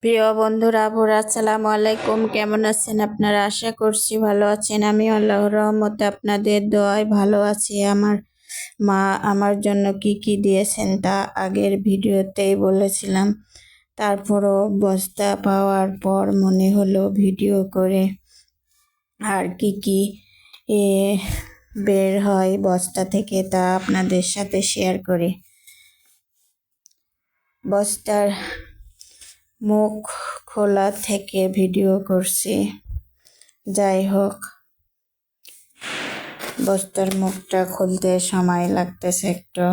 প্রিয় বন্ধুরা আসসালামু আলাইকুম। কেমন আছেন আপনারা? আশা করছি ভালো আছেন। আমি আল্লাহর রহমতে আপনাদের দোয়ায় ভালো আছি। আমার মা আমার জন্য কি কি দিয়েছেন তা আগের ভিডিওতেই বলেছিলাম। তারপরও বস্তা পাওয়ার পর মনে হলো ভিডিও করে আর কি কি এ বের হয় বস্তা থেকে তা আপনাদের সাথে শেয়ার করি। বস্তার মুখ খোলা থেকে ভিডিও করছি। যাই হোক, বস্তার মুখটা খুলতে সময় লাগতেছে একটু।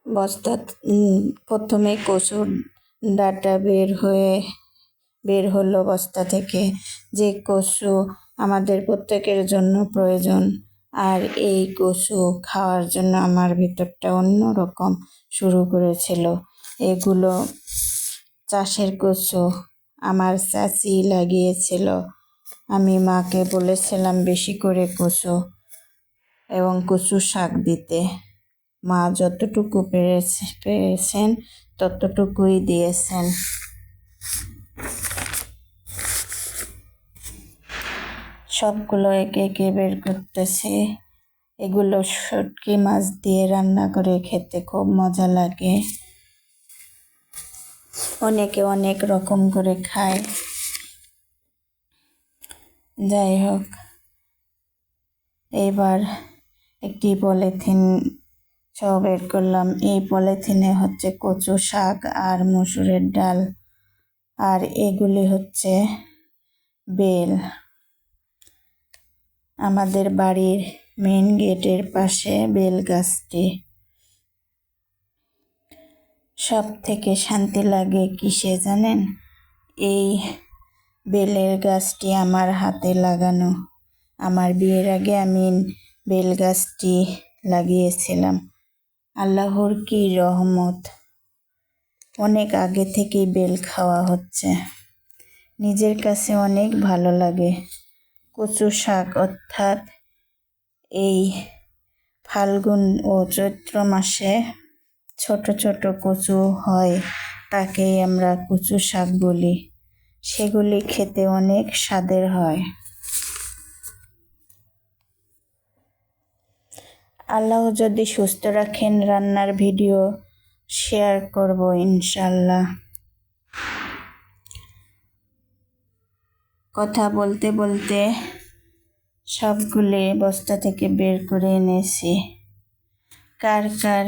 বস্তা প্রথমে কচুর ডাটা বের হলো বস্তা থেকে, যে কচু আমাদের প্রত্যেকের জন্য প্রয়োজন। আর এই কচু খাওয়ার জন্য আমার ভিতরটা অন্যরকম শুরু করেছিল। এগুলো চাষের কচু আমার চাচি লাগিয়েছিল। আমি মাকে বলেছিলাম বেশি করে কচু এবং কচু শাক দিতে। মা যতটুকু পেরেছেন ততটুকুই দিয়েছেন। সবগুলো একে একে বের করতেছি। এগুলো শুটকি মাছ দিয়ে রান্না করে খেতে খুব মজা লাগে। অনেকে অনেক রকম করে খায়। যাই হোক, এবার একটি পলিথিন বের করলাম। এই পলিথিনে হচ্ছে কচু শাক আর মসুরের ডাল, আর এগুলি হচ্ছে বেল। আমাদের বাড়ির মেইন গেটের পাশে বেল গাছটি। সব থেকে শান্তি লাগে কিসে জানেন? এই বেলের গাছটি আমার হাতে লাগানো। আমার বিয়ের আগে আমি বেল গাছটি লাগিয়েছিলাম। আল্লাহর কি রহমত, অনেক আগে থেকেই বেল খাওয়া হচ্ছে। নিজের কাছে অনেক ভালো লাগে। কচু শাক অর্থাৎ এই ফাল্গুন ও চৈত্র মাসে ছোট ছোট কচু হয়, তাকেই আমরা কচু শাক বলি। সেগুলি খেতে অনেক স্বাদের হয়। আল্লাহ যদি সুস্থ রাখেন, রান্নার ভিডিও শেয়ার করব ইনশাল্লাহ। কথা বলতে বলতে সবগুলো বস্তা থেকে বের করে এনেছি। কার কার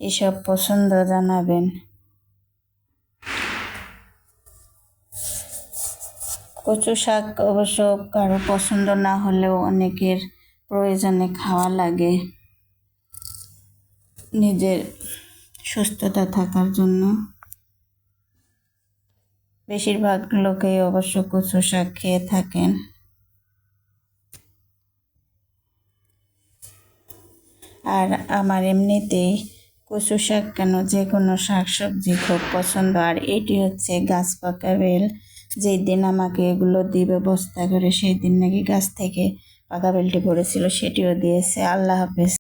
এসব পছন্দ জানাবেন। কচু শাক অবশ্য কারো পছন্দ না হলেও অনেকের প্রয়োজনে খাওয়া লাগে নিজের সুস্থতা থাকার জন্য। বেশিরভাগ লোকেই অবশ্য কচু শাক খেয়ে থাকেন। আর আমার এমনিতেই কচু শাক কেন, যে কোনো শাকসবজি খুব পছন্দ। আর এটি হচ্ছে গাছ পাকা বেল। যেই দিন আমাকে এগুলো দিবে বস্তা করে, সেই দিন নাকি গাছ থেকে পাকা বেলটি পড়েছিল, সেটিও দিয়েছে। আল্লাহ হাফেজ।